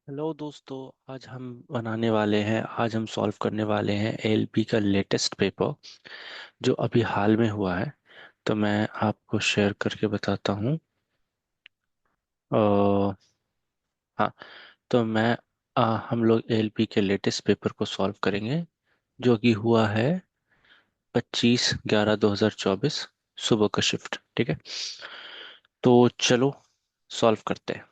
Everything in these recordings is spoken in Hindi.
हेलो दोस्तों। आज हम सॉल्व करने वाले हैं एएलपी का लेटेस्ट पेपर जो अभी हाल में हुआ है। तो मैं आपको शेयर करके बताता हूँ। अ, हाँ। तो मैं हम लोग एएलपी के लेटेस्ट पेपर को सॉल्व करेंगे जो कि हुआ है 25/11/2024 सुबह का शिफ्ट। ठीक है, तो चलो सॉल्व करते हैं।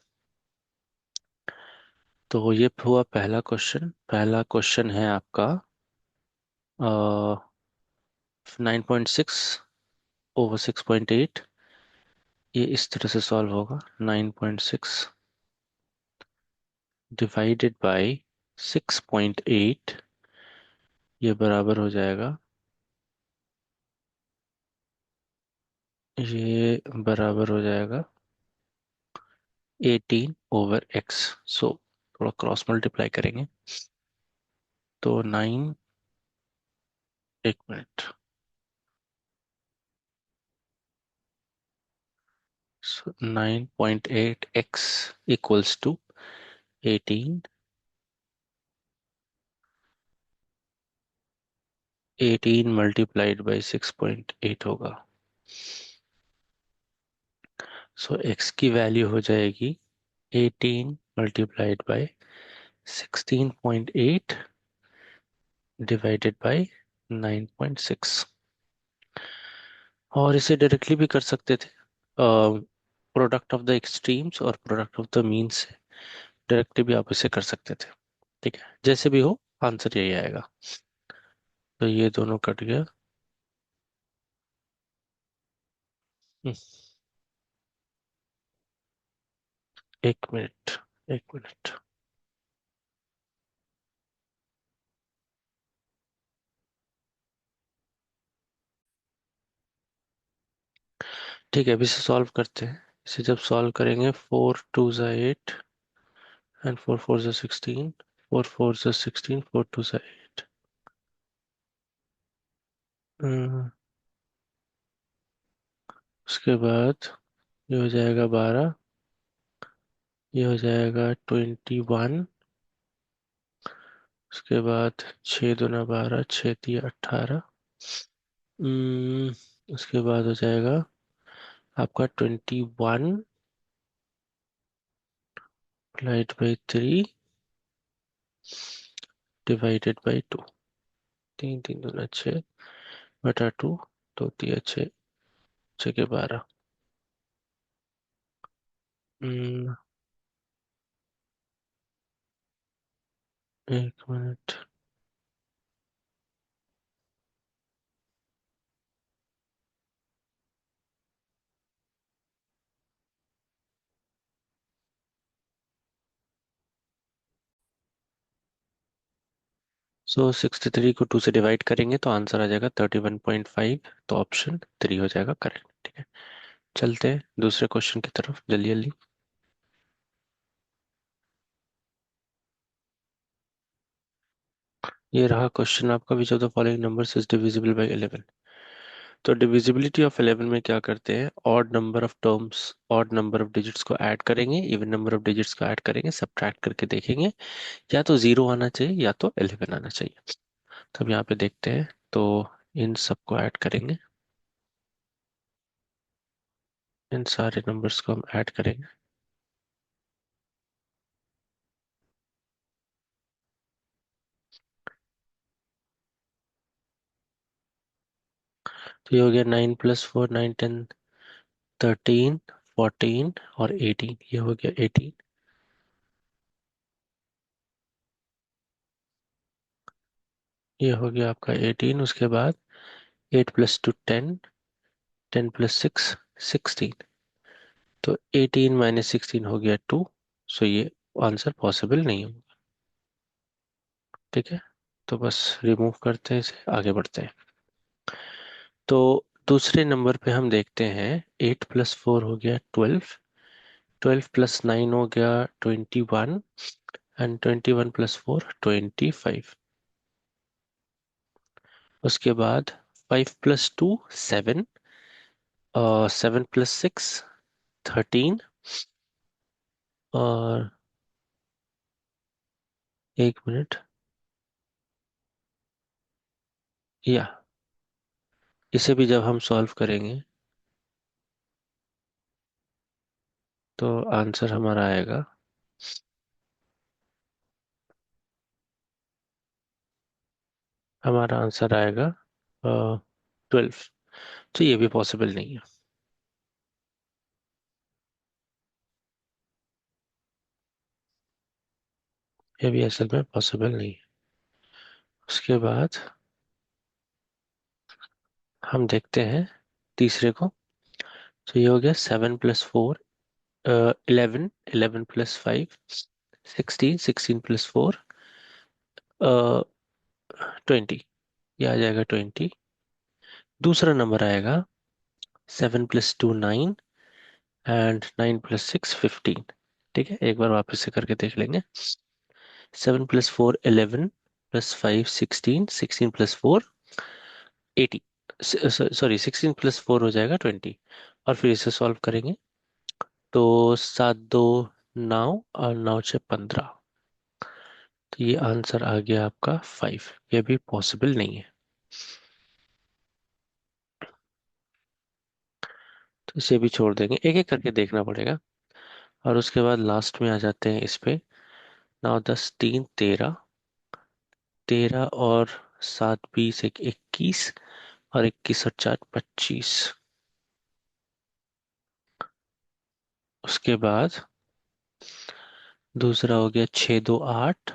तो ये हुआ पहला क्वेश्चन है आपका 9.6/6.8। ये इस तरह से सॉल्व होगा। 9.6 डिवाइडेड बाई 6.8, ये बराबर हो जाएगा, ये बराबर हो जाएगा 18/x। सो थोड़ा क्रॉस मल्टीप्लाई करेंगे तो 9, एक minute, 9.8x equals to 18, 18 multiplied by 6.8 होगा। सो x की वैल्यू हो जाएगी 18 मल्टीप्लाइड बाई 16.8 डिवाइडेड बाई 9.6। और इसे डायरेक्टली भी कर सकते थे, प्रोडक्ट ऑफ द एक्सट्रीम्स और प्रोडक्ट ऑफ द मीन से डायरेक्टली भी आप इसे कर सकते थे। ठीक है, जैसे भी हो आंसर यही आएगा। तो ये दोनों कट गया। हम्म, एक मिनट, एक मिनट। ठीक है, अब इसे सॉल्व करते हैं। इसे जब सॉल्व करेंगे, 4 2 8 एंड 4 4 16, 4 4 16, 4 2 8। उसके बाद ये हो जाएगा 12, ये हो जाएगा 21। उसके बाद 6 दूना 12, 6 3 18। उसके बाद हो जाएगा आपका 21 /3 डिवाइडेड बाई 2। 3 3 दूना 6 बटा 2, 2 3 6, 6 के 12। हम्म, एक मिनट। सो 63 को 2 से डिवाइड करेंगे तो आंसर आ जाएगा 31.5। तो ऑप्शन 3 हो जाएगा करेक्ट। ठीक है, चलते हैं दूसरे क्वेश्चन की तरफ जल्दी जल्दी। ये रहा क्वेश्चन आपका, which of the following numbers is divisible by 11। तो डिविजिबिलिटी ऑफ 11 में क्या करते हैं, ऑड नंबर ऑफ डिजिट्स को ऐड करेंगे, इवन नंबर ऑफ डिजिट्स को ऐड करेंगे, सब्ट्रैक्ट करके देखेंगे। या तो 0 आना चाहिए या तो 11 आना चाहिए। तो अब यहाँ पे देखते हैं। तो इन सबको ऐड करेंगे, इन सारे नंबर्स को हम ऐड करेंगे। तो ये हो गया 9 + 4, 9 10 13 14 और 18। ये हो गया 18। ये हो गया आपका 18। उसके बाद 8 + 2 10, 10 + 6 16। तो 18 - 16 हो गया 2। सो ये आंसर पॉसिबल नहीं होगा। ठीक है, तो बस रिमूव करते हैं इसे, आगे बढ़ते हैं। तो दूसरे नंबर पे हम देखते हैं, 8 + 4 हो गया 12, 12 + 9 हो गया 21 एंड 21 + 4 25। उसके बाद 5 + 2 7, 7 + 6 13, और एक मिनट। या इसे भी जब हम सॉल्व करेंगे तो आंसर हमारा आएगा, हमारा आंसर आएगा 12। तो ये भी पॉसिबल नहीं है। ये भी असल में पॉसिबल नहीं है। उसके बाद हम देखते हैं तीसरे को। तो ये हो गया 7 + 4 11, 11 + 5 16, 16 + 4 20। ये आ जाएगा 20। दूसरा नंबर आएगा 7 + 2 9 एंड 9 + 6 15। ठीक है, एक बार वापस से करके देख लेंगे। 7 + 4 11 + 5 16, 16 + 4 80। सॉरी, 16 + 4 हो जाएगा 20। और फिर इसे सॉल्व करेंगे तो 7 2 9 और 9 6 15। तो ये आंसर आ गया आपका 5। ये भी पॉसिबल नहीं है। तो इसे भी छोड़ देंगे, एक एक करके देखना पड़ेगा। और उसके बाद लास्ट में आ जाते हैं इस पे। 9 10 3 13। 13 और 7 20 1 21। और 21 और 4 25। उसके बाद दूसरा हो गया 6 2 8।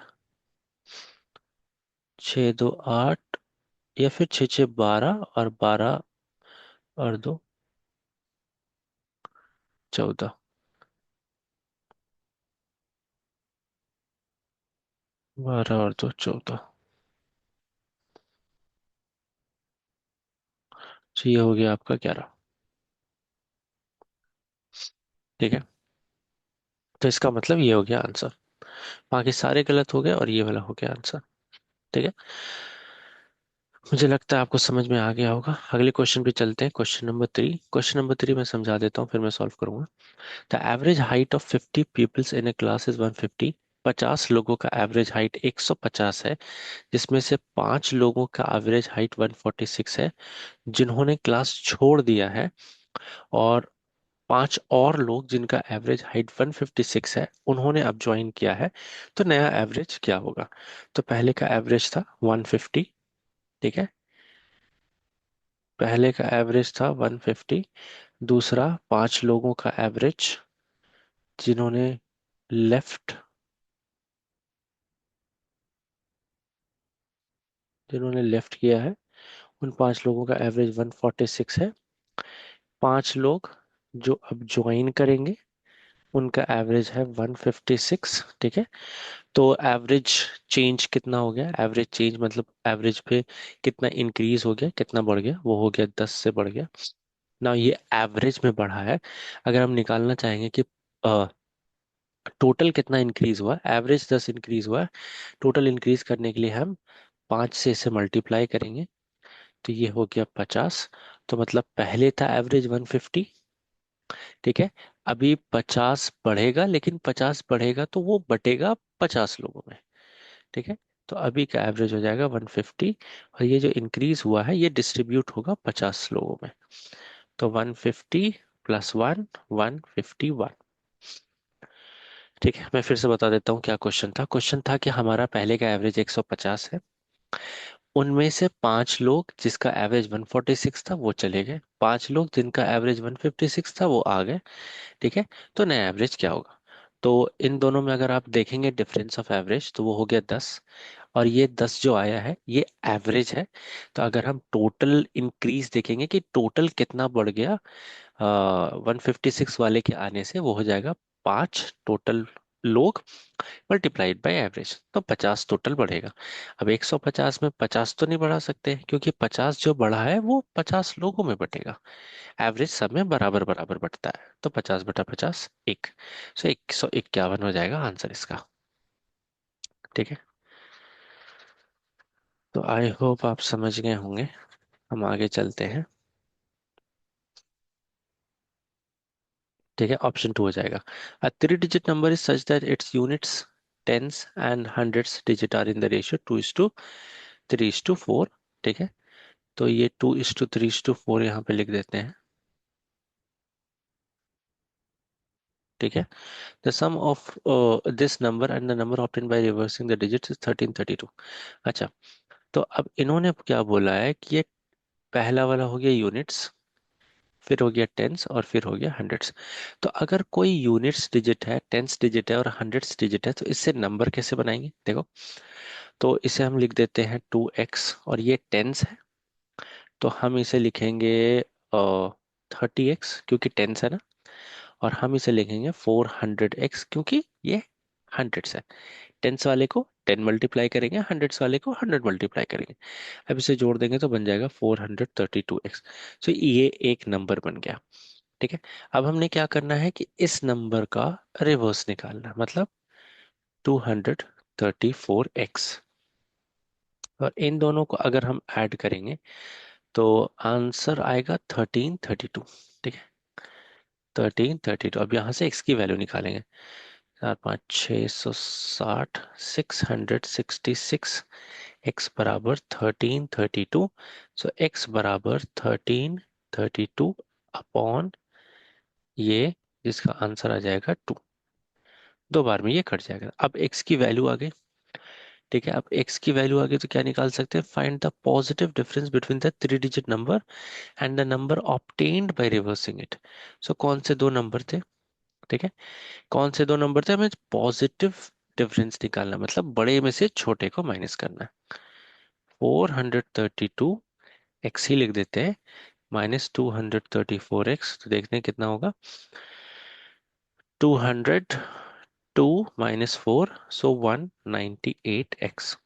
6 2 8 या फिर 6 6 12 और 12 और 2 14। 12 और 2 14। तो ये हो गया आपका 11। ठीक है, तो इसका मतलब ये हो गया आंसर। बाकी सारे गलत हो गए और ये वाला हो गया आंसर। ठीक है, मुझे लगता है आपको समझ में आ गया होगा। अगले क्वेश्चन पे चलते हैं, क्वेश्चन नंबर 3। क्वेश्चन नंबर 3 मैं समझा देता हूँ, फिर मैं सॉल्व करूंगा। The average height of 50 peoples in a class is 150। 50 लोगों का एवरेज हाइट 150 है, जिसमें से 5 लोगों का एवरेज हाइट 146 है जिन्होंने क्लास छोड़ दिया है, और 5 और लोग जिनका एवरेज हाइट 156 है उन्होंने अब ज्वाइन किया है। तो नया एवरेज क्या होगा? तो पहले का एवरेज था 150। ठीक है, पहले का एवरेज था 150। दूसरा 5 लोगों का एवरेज जिन्होंने लेफ्ट जिन्होंने लेफ्ट किया है, उन 5 लोगों का एवरेज 146 है। 5 लोग जो अब ज्वाइन करेंगे उनका एवरेज है 156। ठीक है, तो एवरेज चेंज कितना हो गया? एवरेज चेंज मतलब एवरेज पे कितना इंक्रीज हो गया, कितना बढ़ गया? वो हो गया 10 से बढ़ गया ना। ये एवरेज में बढ़ा है। अगर हम निकालना चाहेंगे कि टोटल कितना इंक्रीज हुआ, एवरेज 10 इंक्रीज हुआ है, टोटल इंक्रीज करने के लिए हम 5 से इसे मल्टीप्लाई करेंगे। तो ये हो गया 50। तो मतलब पहले था एवरेज 150। ठीक है, अभी 50 बढ़ेगा, लेकिन 50 बढ़ेगा तो वो बटेगा 50 लोगों में। ठीक है, तो अभी का एवरेज हो जाएगा 150। और ये जो इंक्रीज हुआ है ये डिस्ट्रीब्यूट होगा 50 लोगों में। तो 150 +1 151। ठीक है, मैं फिर से बता देता हूँ क्या क्वेश्चन था। क्वेश्चन था कि हमारा पहले का एवरेज 150 है, उनमें से 5 लोग जिसका एवरेज 146 था वो चले गए, 5 लोग जिनका एवरेज 156 था वो आ गए। ठीक है, तो नया एवरेज क्या होगा? तो इन दोनों में अगर आप देखेंगे डिफरेंस ऑफ एवरेज, तो वो हो गया 10। और ये 10 जो आया है ये एवरेज है। तो अगर हम टोटल इंक्रीज देखेंगे कि टोटल कितना बढ़ गया 156 वाले के आने से, वो हो जाएगा 5 टोटल लोग मल्टीप्लाइड बाय एवरेज, तो 50 टोटल बढ़ेगा। अब 150 में 50 तो नहीं बढ़ा सकते, क्योंकि 50 जो बढ़ा है वो 50 लोगों में बटेगा। एवरेज सब में बराबर बराबर बटता है, तो 50/50 1। सो 151 हो जाएगा आंसर इसका। ठीक है, तो आई होप आप समझ गए होंगे। हम आगे चलते हैं। ठीक है, ऑप्शन 2 हो जाएगा। A 3 digit number is such that its units tens and hundreds digit are in the ratio 2:3:4। ठीक है, तो ये 2:3:4 यहाँ पे लिख देते हैं। ठीक है, the sum of this number and the number obtain by reversing the digits is 1332। अच्छा, तो अब इन्होंने क्या बोला है कि ये पहला वाला हो गया यूनिट्स, फिर हो गया टेंस और फिर हो गया हंड्रेड्स। तो अगर कोई यूनिट्स डिजिट है, टेंस डिजिट है और हंड्रेड्स डिजिट है, तो इससे नंबर कैसे बनाएंगे? देखो, तो इसे हम लिख देते हैं 2x, और ये टेंस है तो हम इसे लिखेंगे 30x क्योंकि टेंस है ना, और हम इसे लिखेंगे 400x क्योंकि ये हंड्रेड्स है। टेंस वाले को 10 मल्टीप्लाई करेंगे, हंड्रेड्स वाले को 100 मल्टीप्लाई करेंगे। अब इसे जोड़ देंगे तो बन जाएगा 432x। तो ये एक नंबर बन गया। ठीक है, अब हमने क्या करना है कि इस नंबर का रिवर्स निकालना, मतलब 234x, और इन दोनों को अगर हम ऐड करेंगे तो आंसर आएगा 1332। ठीक है, 1332। अब यहाँ से x की वैल्यू निकालेंगे। 4 5 660, 666, x बराबर 1332। सो x बराबर 1332 अपॉन ये, जिसका आंसर आ जाएगा 2। दो बार में ये कट जाएगा। अब x की वैल्यू आ गई। ठीक है, अब x की वैल्यू आ गई तो क्या निकाल सकते हैं? Find the positive difference between the 3 digit number and the number obtained by reversing it. So कौन से दो नंबर थे? ठीक है, कौन से दो नंबर थे? हमें पॉजिटिव डिफरेंस निकालना, मतलब बड़े में से छोटे को माइनस करना है। 432 एक्स ही लिख देते हैं, -234x, तो देखते हैं कितना होगा। 202 -4, सो 198x।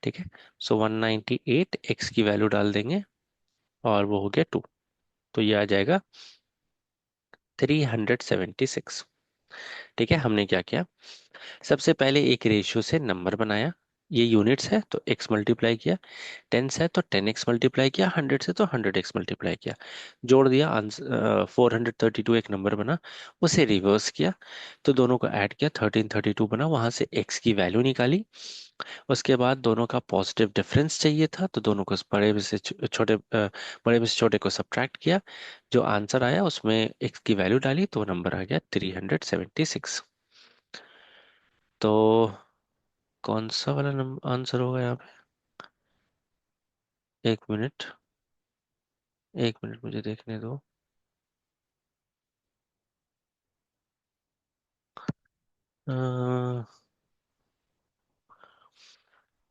ठीक है, सो 198x की वैल्यू डाल देंगे और वो हो गया 2। तो ये आ जाएगा 376। ठीक है, हमने क्या किया? सबसे पहले एक रेशियो से नंबर बनाया। ये यूनिट्स है तो x मल्टीप्लाई किया, टेंस है तो 10x मल्टीप्लाई किया, हंड्रेड से तो 100x मल्टीप्लाई किया, जोड़ दिया, आंसर 432 एक नंबर बना। उसे रिवर्स किया तो दोनों को ऐड किया, 1332 बना, वहां से x की वैल्यू निकाली। उसके बाद दोनों का पॉजिटिव डिफरेंस चाहिए था तो दोनों को बड़े में से छोटे बड़े में से छोटे को सब्ट्रैक्ट किया। जो आंसर आया उसमें x की वैल्यू डाली तो नंबर आ गया 376। तो कौन सा वाला नंबर आंसर होगा यहाँ पे? एक मिनट, एक मिनट मुझे देखने दो।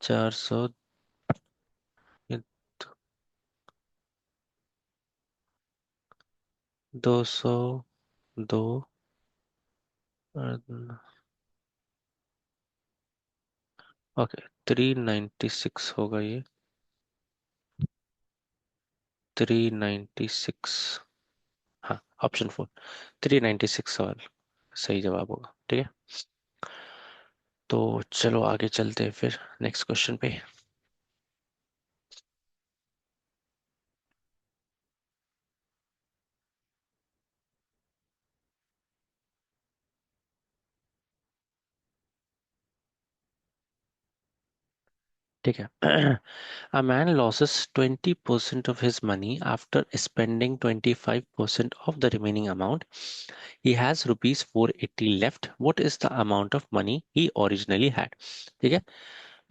400, 202, ओके, 396 होगा ये, 396। हाँ, ऑप्शन 4, 396 सवाल सही जवाब होगा। ठीक है, तो चलो आगे चलते हैं फिर नेक्स्ट क्वेश्चन पे। ठीक है, a man loses 20% of his money after spending 25% of the remaining amount. He has rupees 480 left. What is the amount of money he originally had? ठीक है,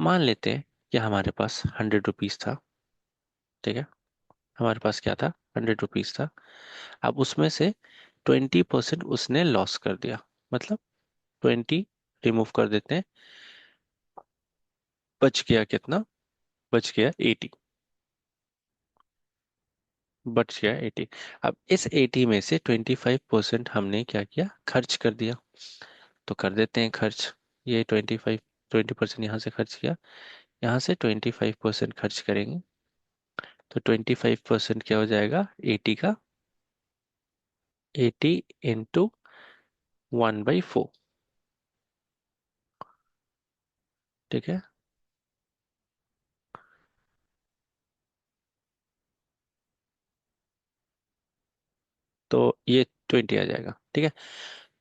मान लेते हैं कि हमारे पास 100 रुपीज था। ठीक है, हमारे पास क्या था? 100 रुपीज था। अब उसमें से 20% उसने लॉस कर दिया, मतलब 20 रिमूव कर देते हैं, बच गया कितना? बच गया 80। बच गया 80। अब इस 80 में से 25% हमने क्या किया? खर्च कर दिया। तो कर देते हैं खर्च। ये 20% यहाँ से खर्च किया, यहाँ से 25% खर्च करेंगे, तो 25% क्या हो जाएगा? 80 का, 80 इंटू 1/4। ठीक है, तो ये 20 आ जाएगा। ठीक है,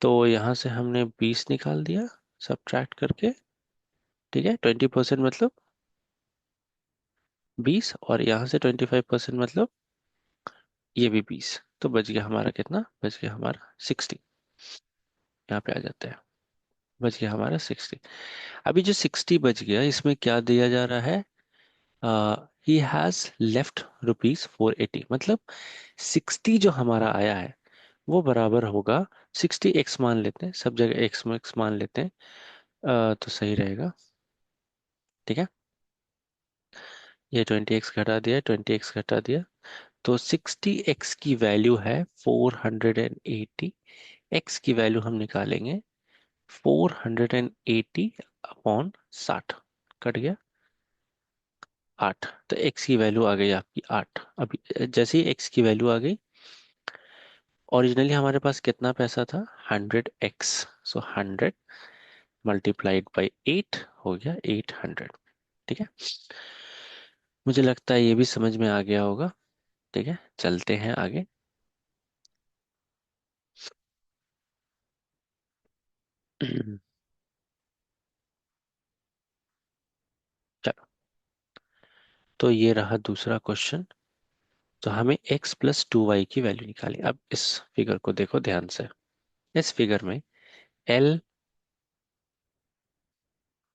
तो यहाँ से हमने 20 निकाल दिया सब्ट्रैक्ट करके, ठीक है, 20% मतलब 20, और यहाँ से 25% मतलब ये भी 20। तो बच गया हमारा कितना, बच गया हमारा 60। यहाँ पे आ जाते हैं, बच गया हमारा 60। अभी जो 60 बच गया, इसमें क्या दिया जा रहा है, ही हैज लेफ्ट रुपीज 480, मतलब 60 जो हमारा आया है वो बराबर होगा 60 x मान लेते हैं, सब जगह x मान लेते हैं, तो सही रहेगा। ठीक है, ये 20x घटा दिया, 20x घटा दिया, तो 60x की वैल्यू है 480। x की वैल्यू हम निकालेंगे 480/60, कट गया 8। तो x की वैल्यू आ गई आपकी 8। अभी जैसे ही x की वैल्यू आ गई, ओरिजिनली हमारे पास कितना पैसा था, 100x, सो 100 × 8 हो गया 800। ठीक है, मुझे लगता है ये भी समझ में आ गया होगा। ठीक है, चलते हैं आगे। चलो, तो ये रहा दूसरा क्वेश्चन। तो हमें x + 2y की वैल्यू निकाली। अब इस फिगर को देखो ध्यान से। इस फिगर में L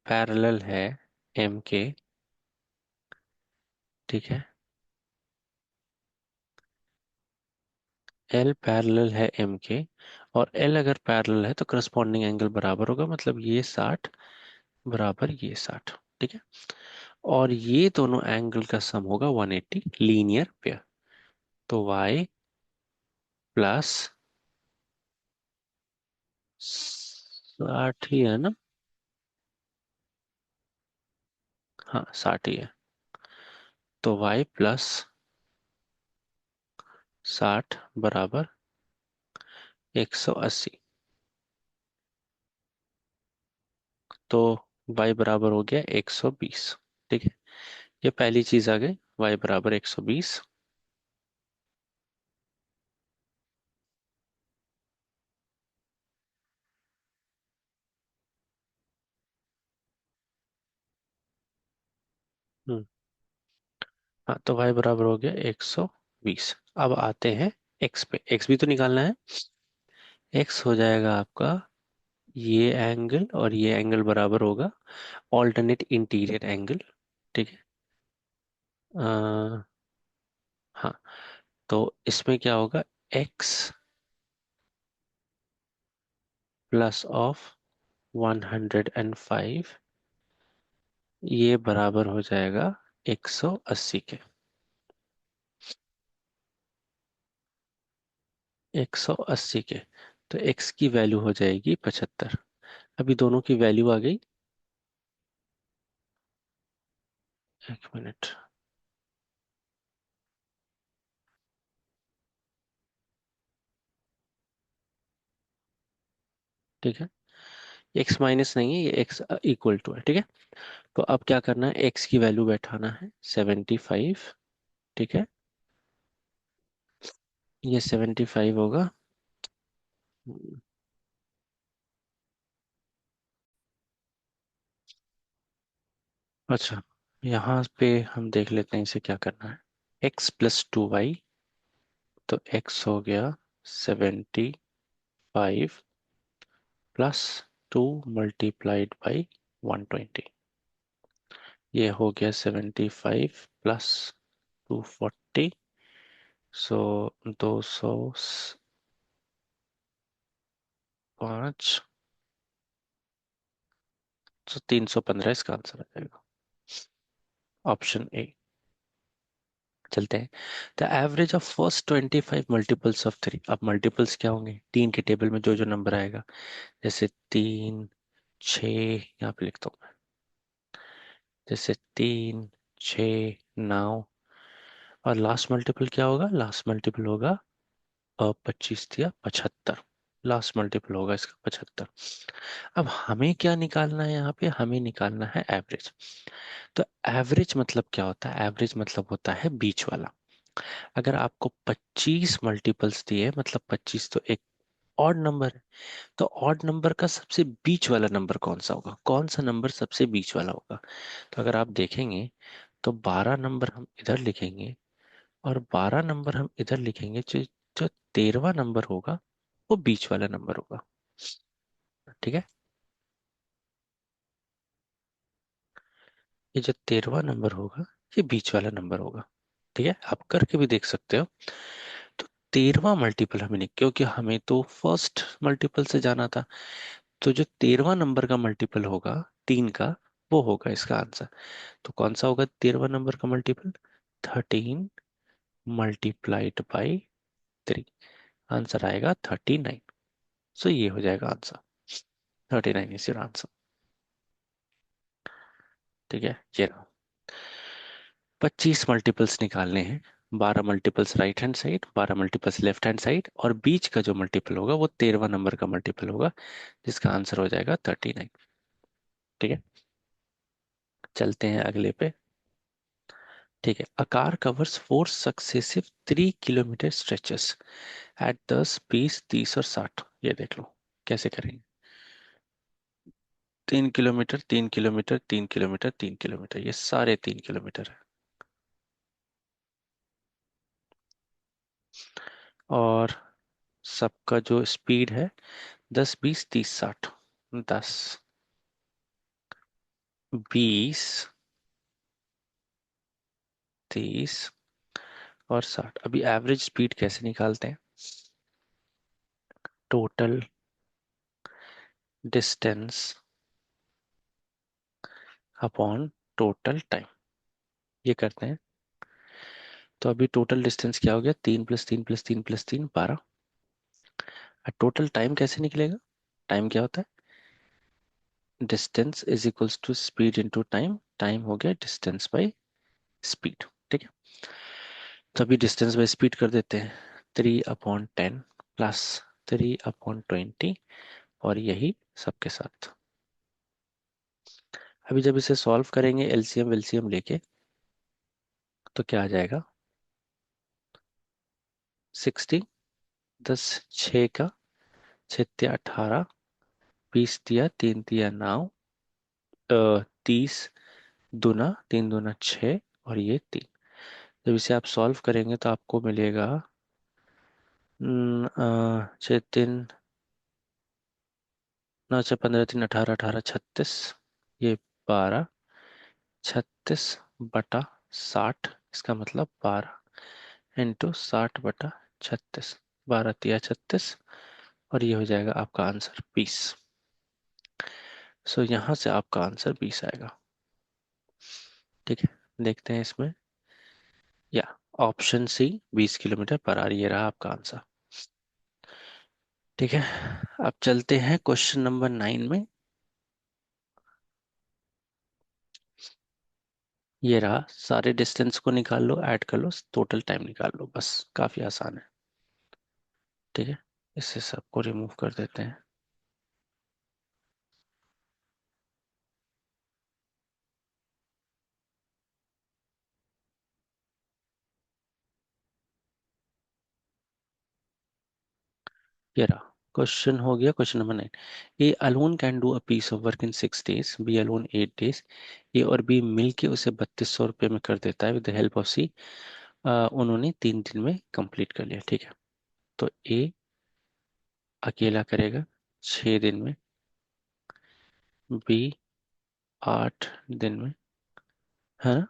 पैरेलल है M के। ठीक है, L पैरेलल है M के, और L अगर पैरेलल है तो करस्पॉन्डिंग एंगल बराबर होगा, मतलब ये 60 बराबर ये 60। ठीक है, और ये दोनों एंगल का सम होगा 180, लीनियर पेयर। तो y प्लस 60 ही है ना, हाँ 60 ही है। तो y प्लस 60 बराबर 180। तो y बराबर हो गया 120। ठीक है, ये पहली चीज आ गई, y बराबर 120। हम्म, हाँ, तो y बराबर हो गया 120। अब आते हैं x पे, x भी तो निकालना है। x हो जाएगा आपका ये एंगल, और ये एंगल बराबर होगा ऑल्टरनेट इंटीरियर एंगल। ठीक है, हाँ, तो इसमें क्या होगा, x प्लस ऑफ 105, ये बराबर हो जाएगा 180 के। 180 के, तो x की वैल्यू हो जाएगी 75। अभी दोनों की वैल्यू आ गई, एक मिनट। ठीक है, x माइनस नहीं है, ये x इक्वल टू है। ठीक है, तो अब क्या करना है, x की वैल्यू बैठाना है 75। ठीक है, ये 75 होगा। हम्म, अच्छा, यहाँ पे हम देख लेते हैं इसे क्या करना है। x + 2y, तो x हो गया 75 प्लस 2 × 120। ये हो गया 75 प्लस 240, सो 205, तो 315 इसका आंसर आ जाएगा, ऑप्शन ए। चलते हैं। The average of first 25 multiples of 3। अब मल्टीपल्स क्या होंगे, 3 के टेबल में जो जो नंबर आएगा, जैसे 3, 6, यहाँ पे लिखता हूँ मैं, जैसे 3, 6, 9, और लास्ट मल्टीपल क्या होगा, लास्ट मल्टीपल होगा 25 या 75। लास्ट मल्टीपल होगा इसका 75। अब हमें क्या निकालना है, यहाँ पे हमें निकालना है एवरेज। तो एवरेज मतलब क्या होता है, एवरेज मतलब होता है बीच वाला। अगर आपको 25 मल्टीपल्स दिए, मतलब 25 तो एक ऑड नंबर है, तो ऑड नंबर का सबसे बीच वाला नंबर कौन सा होगा, कौन सा नंबर सबसे बीच वाला होगा? तो अगर आप देखेंगे तो 12 नंबर हम इधर लिखेंगे और 12 नंबर हम इधर लिखेंगे, जो जो 13वां नंबर होगा वो बीच वाला नंबर होगा। ठीक है, ये जो 13वां नंबर होगा ये बीच वाला नंबर होगा। ठीक है, आप करके भी देख सकते हो। तो 13वां मल्टीपल हमें नहीं, क्योंकि हमें तो फर्स्ट मल्टीपल से जाना था। तो जो 13वां नंबर का मल्टीपल होगा 3 का, वो होगा इसका आंसर। तो कौन सा होगा 13वां नंबर का मल्टीपल? 13 मल्टीप्लाइड बाई 3, आंसर आएगा 39। सो ये हो जाएगा आंसर, 39 इज योर आंसर। ठीक है, ये रहा। 25 मल्टीपल्स निकालने हैं, 12 multiples right hand side, 12 multiples left hand side, और बीच का जो मल्टीपल होगा वो 13वां नंबर का मल्टीपल होगा, जिसका आंसर हो जाएगा 39। ठीक है, चलते हैं अगले पे। ठीक है, a car covers 4 successive 3 kilometre stretches at 10, 20, 30 और 60। ये देख लो कैसे करेंगे। 3 किलोमीटर, 3 किलोमीटर, 3 किलोमीटर, 3 किलोमीटर, ये सारे 3 किलोमीटर है। और सबका जो स्पीड है 10, 20, 30, 60। 10, 20, 30 और 60। अभी एवरेज स्पीड कैसे निकालते हैं? Total distance upon total time, ये करते हैं। तो अभी टोटल डिस्टेंस क्या हो गया? 3 + 3 + 3 + 3 12। टोटल टाइम कैसे निकलेगा? टाइम क्या होता है? Distance is equals to speed into time, time हो गया डिस्टेंस बाई स्पीड। ठीक है, तो अभी डिस्टेंस बाई स्पीड कर देते हैं। 3/10 प्लस 3/20, और यही सबके साथ। अभी जब इसे सॉल्व करेंगे एलसीएम वेलसीएम लेके, तो क्या आ जाएगा? 60, 10 6 का, 6 × 18, 20 × 3 = 9, 30, दूना 3 दूना 6, और ये 3। जब इसे आप सॉल्व करेंगे तो आपको मिलेगा 6 3 9 6 15 3 18 18 36, ये 12, 36/60, इसका मतलब 12 × 60/36, 12 × 3 = 36, और ये हो जाएगा आपका आंसर 20। सो यहाँ से आपका आंसर 20 आएगा। ठीक है, देखते हैं इसमें। या option C 20 kilometre per hour, ये रहा आपका आंसर। ठीक है, अब चलते हैं क्वेश्चन नंबर 9 में। ये रहा, सारे डिस्टेंस को निकाल लो, ऐड कर लो, टोटल टाइम निकाल लो, बस काफी आसान है। ठीक है, इसे सबको रिमूव कर देते हैं। ये रहा, क्वेश्चन हो गया question number 9। A alone can do a piece of work in 6 days, B alone 8 days। A और बी मिलके उसे 3200 रुपये में कर देता है विद द हेल्प ऑफ सी। उन्होंने 3 दिन में कंप्लीट कर लिया। ठीक है, तो ए अकेला करेगा 6 दिन में, बी 8 दिन में, है ना?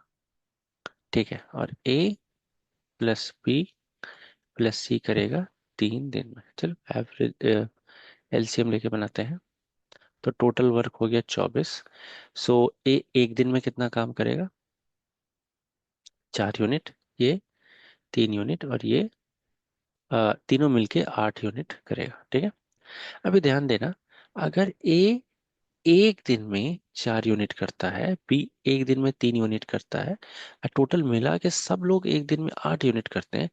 ठीक है, और ए प्लस बी प्लस सी करेगा 3 दिन में। चलो एवरेज एलसीएम लेके बनाते हैं। तो टोटल वर्क हो गया 24। सो ए 1 दिन में कितना काम करेगा? 4 यूनिट, ये 3 यूनिट, और ये तीनों मिलके 8 यूनिट करेगा। ठीक है, अभी ध्यान देना, अगर ए 1 दिन में 4 यूनिट करता है, बी 1 दिन में 3 यूनिट करता है, और टोटल मिला के सब लोग 1 दिन में 8 यूनिट करते हैं,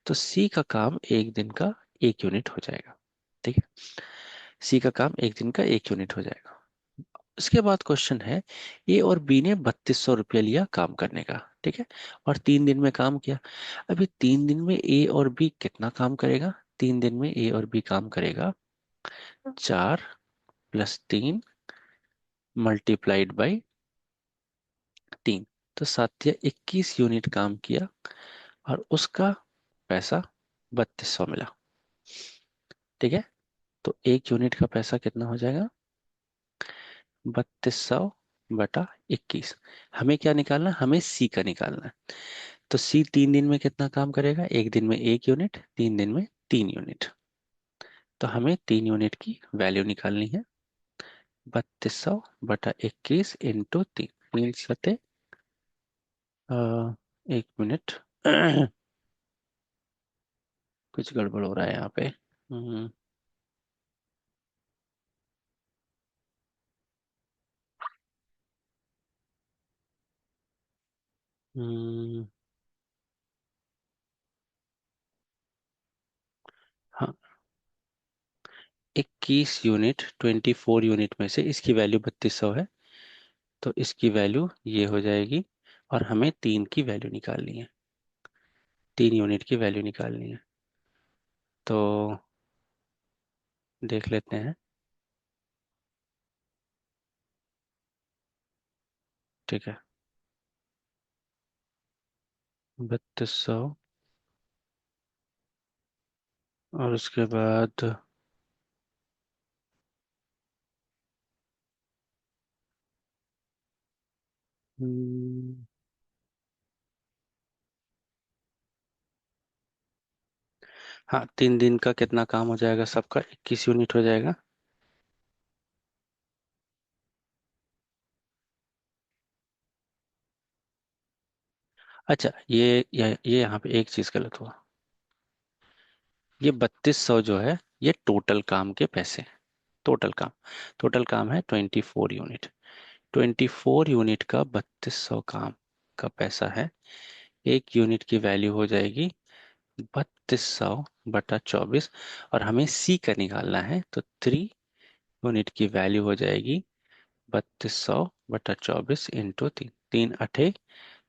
तो सी का काम 1 दिन का 1 यूनिट हो जाएगा। ठीक है, सी का काम 1 दिन का 1 यूनिट हो जाएगा। उसके बाद क्वेश्चन है, ए और बी ने 3200 रुपया लिया काम करने का। ठीक है, और 3 दिन में काम किया। अभी 3 दिन में ए और बी कितना काम करेगा? 3 दिन में ए और बी काम करेगा 4 + 3 × 3, तो 7 या 21 यूनिट काम किया और उसका पैसा 3200 मिला। ठीक है, तो 1 यूनिट का पैसा कितना हो जाएगा? 3200/21। हमें क्या निकालना है? हमें सी का निकालना है। तो सी 3 दिन में कितना काम करेगा? 1 दिन में 1 यूनिट, 3 दिन में 3 यूनिट। तो हमें 3 यूनिट की वैल्यू निकालनी है। 3200/21 इंटू 3 एक मिनट। कुछ गड़बड़ हो रहा है यहाँ पे। हम्म, हम्म, हाँ, 21 यूनिट 24 यूनिट में से इसकी वैल्यू 3200 है, तो इसकी वैल्यू ये हो जाएगी। और हमें 3 की वैल्यू निकालनी है, 3 यूनिट की वैल्यू निकालनी है। तो देख लेते हैं। ठीक है, 3200 और उसके बाद हम्म, हाँ, 3 दिन का कितना काम हो जाएगा? सबका 21 यूनिट हो जाएगा। अच्छा, ये यहाँ पे एक चीज गलत हुआ। ये 3200 जो है, ये टोटल काम के पैसे। टोटल काम है 24 यूनिट। 24 यूनिट का 3200 काम का पैसा है। 1 यूनिट की वैल्यू हो जाएगी 3200/24। और हमें सी का निकालना है, तो 3 यूनिट की वैल्यू हो जाएगी 3200/24 इंटू 3। 3 × 8 =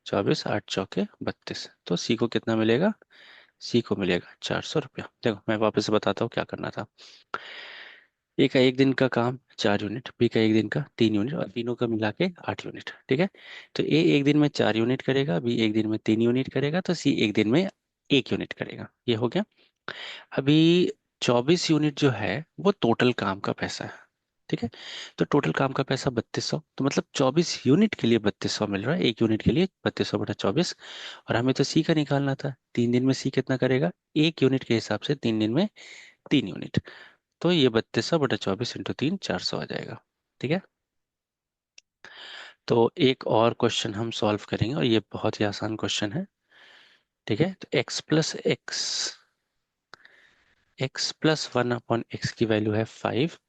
24, 8 × 4 = 32। तो सी को कितना मिलेगा? सी को मिलेगा 400 रुपया। देखो, मैं वापस से बताता हूँ क्या करना था। ए का 1 दिन का काम 4 यूनिट, बी का 1 दिन का 3 यूनिट, और तीनों का मिला के 8 यूनिट। ठीक है, तो ए 1 दिन में 4 यूनिट करेगा, बी 1 दिन में 3 यूनिट करेगा, तो सी 1 दिन में 1 यूनिट करेगा। ये हो गया। अभी 24 यूनिट जो है वो टोटल काम का पैसा है। ठीक है, तो टोटल काम का पैसा 3200, तो मतलब 24 यूनिट के लिए 3200 मिल रहा है, 1 यूनिट के लिए 3200/24। और हमें तो सी का निकालना था। 3 दिन में सी कितना करेगा? 1 यूनिट के हिसाब से 3 दिन में 3 यूनिट। तो ये 3200/24 इंटू 3 400 आ जाएगा। ठीक है, तो एक और क्वेश्चन हम सॉल्व करेंगे, और ये बहुत ही आसान क्वेश्चन है। ठीक है, तो x+1/x की वैल्यू है 5।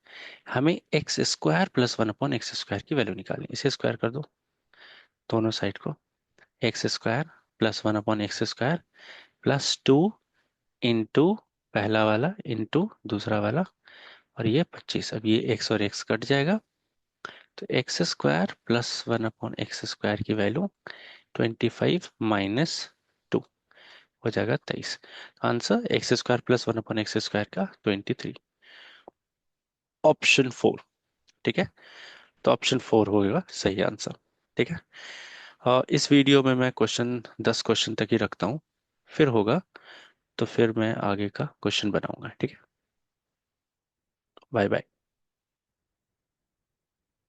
हमें x² + 1/x² की वैल्यू निकालनी है। इसे स्क्वायर कर दो, दोनों साइड को। x² + 1/x² +2 इंटू पहला वाला इंटू दूसरा वाला, और ये 25। अब ये x और x कट जाएगा, तो x² + 1/x² की वैल्यू 25 - 2 हो जाएगा 23। आंसर x² + 1/x² का 23। ऑप्शन 4। ठीक है, तो ऑप्शन 4 होगा सही आंसर। ठीक है, और इस वीडियो में मैं 10 क्वेश्चन तक ही रखता हूँ। फिर होगा तो फिर मैं आगे का क्वेश्चन बनाऊंगा। ठीक है, बाय बाय।